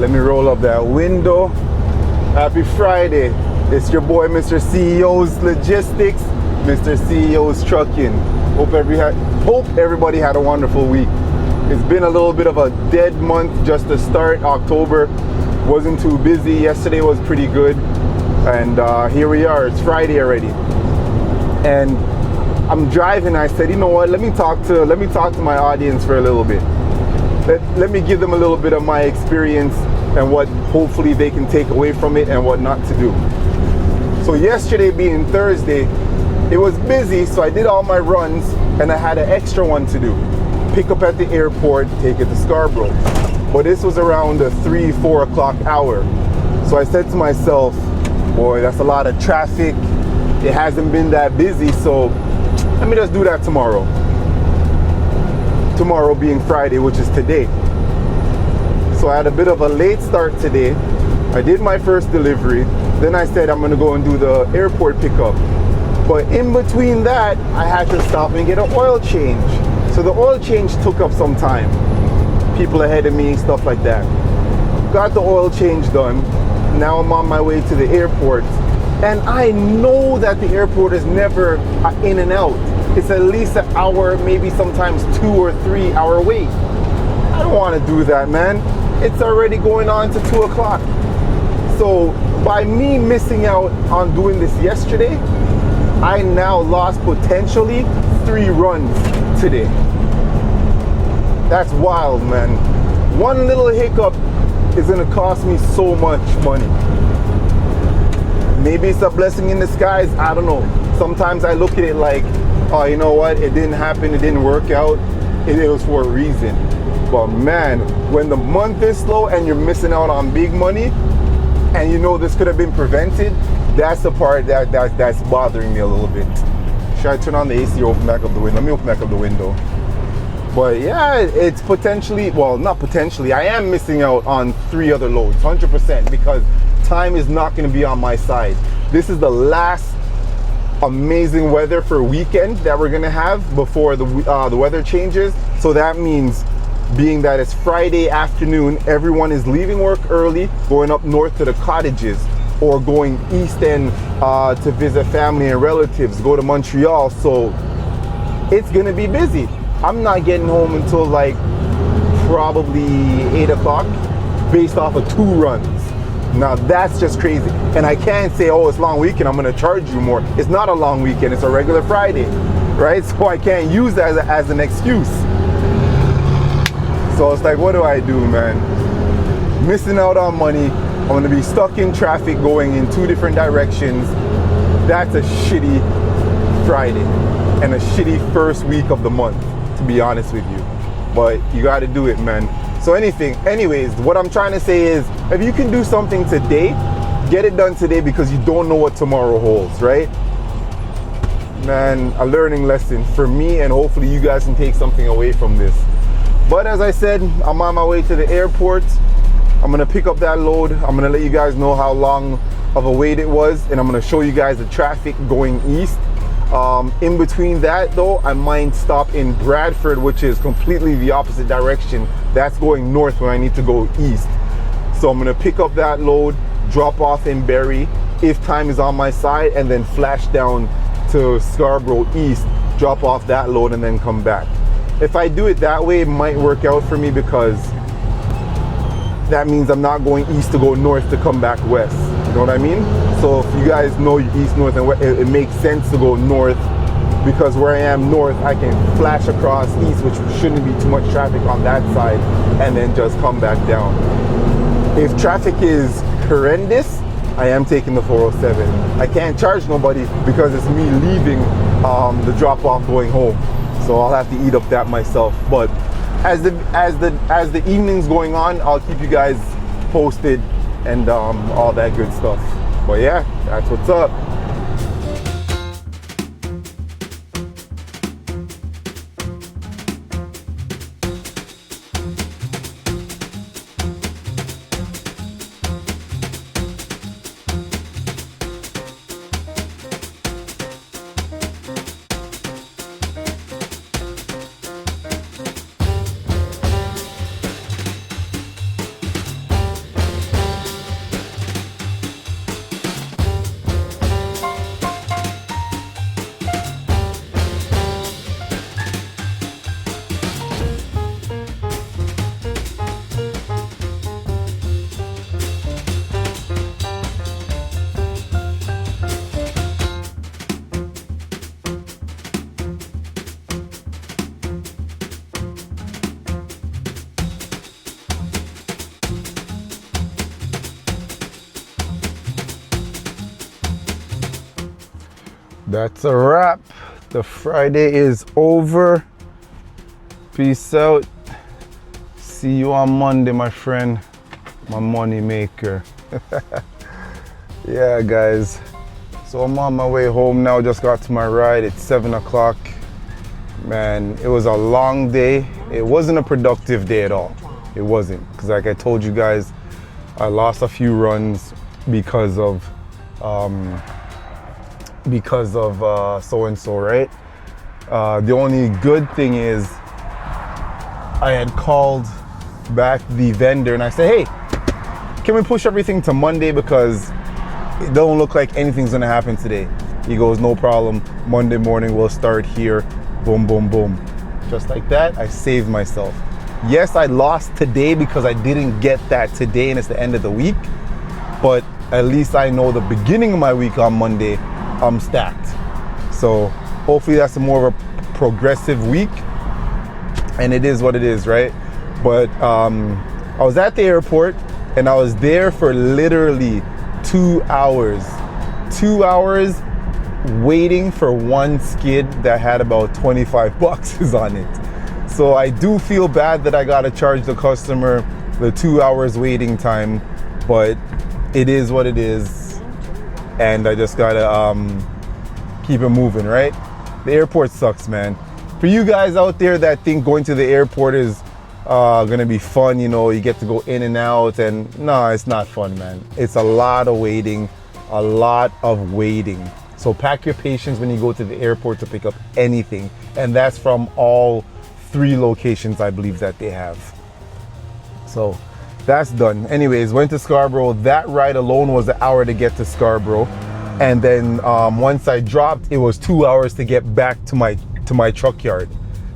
Let me roll up that window. Happy Friday. It's your boy, Mr. CEO's Logistics, Mr. CEO's Trucking. Hope everybody had a wonderful week. It's been a little bit of a dead month just to start. October wasn't too busy. Yesterday was pretty good. And here we are. It's Friday already. And I'm driving. I said, you know what? Let me talk to my audience for a little bit. Let me give them a little bit of my experience and what hopefully they can take away from it and what not to do. So yesterday being Thursday, it was busy, so I did all my runs and I had an extra one to do. Pick up at the airport, take it to Scarborough. But this was around the 3-4 o'clock hour. So I said to myself, boy, that's a lot of traffic. It hasn't been that busy, so let me just do that tomorrow. Tomorrow being Friday, which is today. So I had a bit of a late start today. I did my first delivery. Then I said I'm gonna go and do the airport pickup. But in between that, I had to stop and get an oil change. So the oil change took up some time. People ahead of me, stuff like that. Got the oil change done. Now I'm on my way to the airport. And I know that the airport is never in and out. It's at least an hour, maybe sometimes 2 or 3 hour wait. I don't want to do that, man. It's already going on to 2 o'clock. So by me missing out on doing this yesterday, I now lost potentially 3 runs today. That's wild, man. One little hiccup is gonna cost me so much money. Maybe it's a blessing in disguise, I don't know. Sometimes I look at it like, oh, you know what, it didn't happen, it didn't work out, it was for a reason. But man, when the month is slow and you're missing out on big money, and you know this could have been prevented, that's the part that's bothering me a little bit. Should I turn on the AC or open back up the window? Let me open back up the window. But yeah, it's potentially, well, not potentially, I am missing out on 3 other loads, 100%, because time is not going to be on my side. This is the last amazing weather for a weekend that we're going to have before the weather changes. So that means, being that it's Friday afternoon, everyone is leaving work early, going up north to the cottages, or going east end to visit family and relatives, go to Montreal. So it's gonna be busy. I'm not getting home until like probably 8 o'clock based off of 2 runs. Now that's just crazy. And I can't say, oh, it's long weekend, I'm gonna charge you more. It's not a long weekend, it's a regular Friday, right? So I can't use that as an excuse. So it's like, what do I do, man? Missing out on money. I'm gonna be stuck in traffic going in 2 different directions. That's a shitty Friday and a shitty first week of the month, to be honest with you. But you gotta do it, man. So anyways, what I'm trying to say is, if you can do something today, get it done today, because you don't know what tomorrow holds, right? Man, a learning lesson for me, and hopefully you guys can take something away from this. But as I said, I'm on my way to the airport. I'm gonna pick up that load. I'm gonna let you guys know how long of a wait it was, and I'm gonna show you guys the traffic going east. In between that though, I might stop in Bradford, which is completely the opposite direction. That's going north when I need to go east. So I'm gonna pick up that load, drop off in Barrie if time is on my side, and then flash down to Scarborough east, drop off that load, and then come back. If I do it that way, it might work out for me, because that means I'm not going east to go north to come back west. You know what I mean? So if you guys know east, north, and west, it makes sense to go north, because where I am north, I can flash across east, which shouldn't be too much traffic on that side, and then just come back down. If traffic is horrendous, I am taking the 407. I can't charge nobody because it's me leaving the drop off going home. So I'll have to eat up that myself. But as the evening's going on, I'll keep you guys posted and all that good stuff. But yeah, that's what's up. That's a wrap. The Friday is over. Peace out. See you on Monday, my friend. My money maker. Yeah, guys. So I'm on my way home now. Just got to my ride. It's 7 o'clock. Man, it was a long day. It wasn't a productive day at all. It wasn't. Because like I told you guys, I lost a few runs because of so-and-so, right? The only good thing is I had called back the vendor and I said, hey, can we push everything to Monday because it don't look like anything's gonna happen today. He goes, no problem. Monday morning we'll start here. Boom, boom, boom. Just like that, I saved myself. Yes, I lost today because I didn't get that today and it's the end of the week. But at least I know the beginning of my week on Monday, I'm stacked. So hopefully that's a more of a progressive week. And it is what it is, right? But I was at the airport and I was there for literally 2 hours. 2 hours waiting for one skid that had about 25 boxes on it. So I do feel bad that I gotta charge the customer the 2 hours waiting time, but it is what it is. And I just gotta keep it moving, right? The airport sucks, man. For you guys out there that think going to the airport is gonna be fun, you know, you get to go in and out, and no, it's not fun, man. It's a lot of waiting, a lot of waiting. So pack your patience when you go to the airport to pick up anything. And that's from all 3 locations, I believe, that they have. So that's done. Anyways, went to Scarborough. That ride alone was an hour to get to Scarborough. And then once I dropped, it was 2 hours to get back to my truck yard.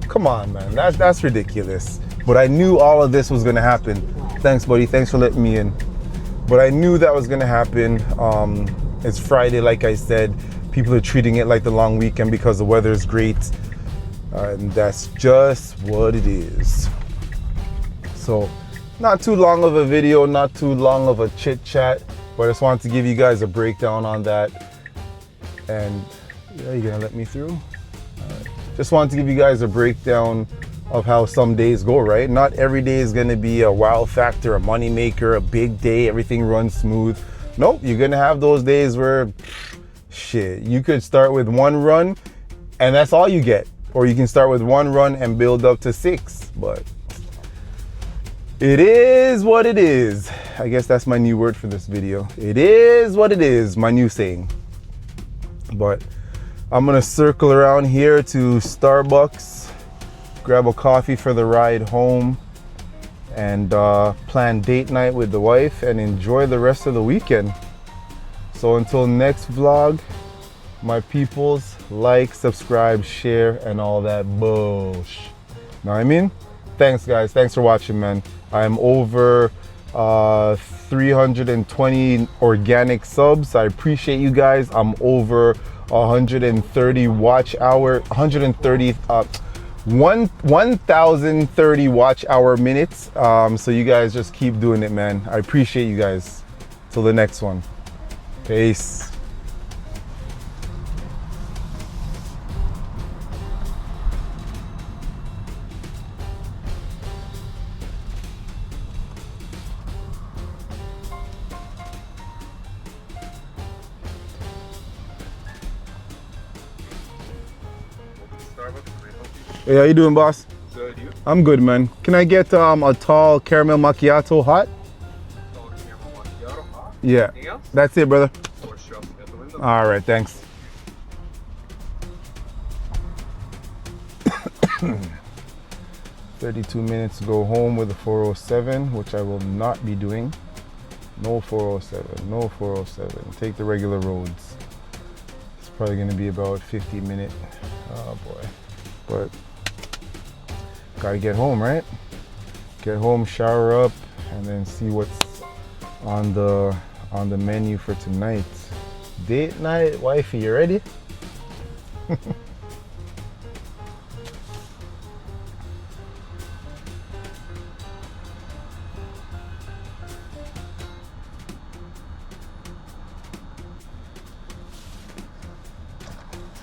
Come on, man, that's ridiculous. But I knew all of this was gonna happen. Thanks, buddy, thanks for letting me in. But I knew that was gonna happen. It's Friday, like I said. People are treating it like the long weekend because the weather is great. And that's just what it is. So, not too long of a video, not too long of a chit chat, but I just wanted to give you guys a breakdown on that. And yeah, you're gonna let me through? All right. Just wanted to give you guys a breakdown of how some days go, right? Not every day is gonna be a wow factor, a money maker, a big day, everything runs smooth. Nope, you're gonna have those days where, shit, you could start with 1 run and that's all you get. Or you can start with 1 run and build up to 6, but it is what it is. I guess that's my new word for this video. It is what it is, my new saying. But I'm gonna circle around here to Starbucks, grab a coffee for the ride home, and plan date night with the wife and enjoy the rest of the weekend. So until next vlog, my peoples, like, subscribe, share, and all that bullshit. Know what I mean? Thanks, guys. Thanks for watching, man. I'm over 320 organic subs. I appreciate you guys. I'm over 130 watch hour, 1,030 watch hour minutes. So you guys just keep doing it, man. I appreciate you guys. Till the next one. Peace. Hey, how you doing, boss? Good, you? I'm good, man. Can I get a tall caramel macchiato hot? Tall caramel macchiato hot? Yeah. Anything else? That's it, brother. Or shop at the window? All right, thanks. 32 minutes to go home with the 407, which I will not be doing. No 407, no 407. Take the regular roads. It's probably gonna be about 50 minutes. Oh boy. But gotta get home, right? Get home, shower up, and then see what's on the menu for tonight. Date night, wifey, you ready?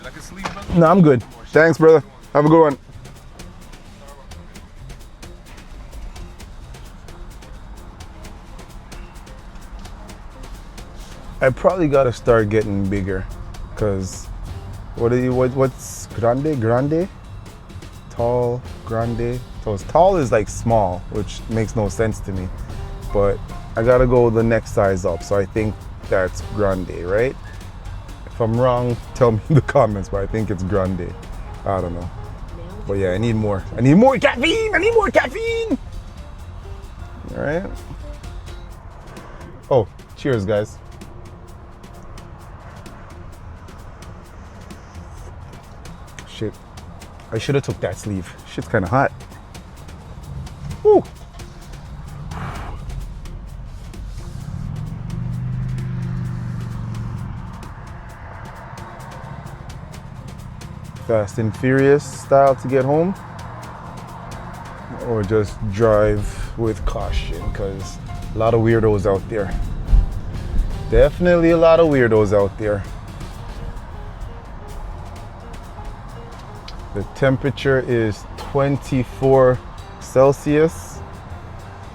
You like a sleeve, man? No, I'm good. Thanks, brother. Have a good one. I probably gotta start getting bigger, cause what's grande? Tall, grande. So tall is like small, which makes no sense to me. But I gotta go the next size up. So I think that's grande, right? If I'm wrong, tell me in the comments, but I think it's grande. I don't know. But yeah, I need more. I need more caffeine! I need more caffeine! Alright. Oh, cheers guys. Shit. I should have took that sleeve. Shit's kind of hot. Woo. Fast and Furious style to get home, or just drive with caution, because a lot of weirdos out there. Definitely a lot of weirdos out there. The temperature is 24 Celsius.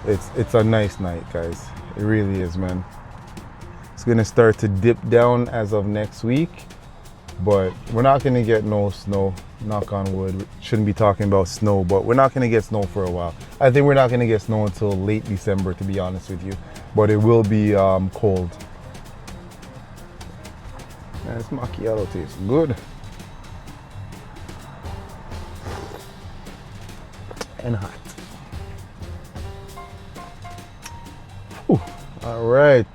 It's a nice night, guys. It really is, man. It's gonna start to dip down as of next week, but we're not gonna get no snow. Knock on wood. We shouldn't be talking about snow, but we're not gonna get snow for a while. I think we're not gonna get snow until late December, to be honest with you. But it will be cold. Man, this macchiato tastes good. And hot. Whew. All right.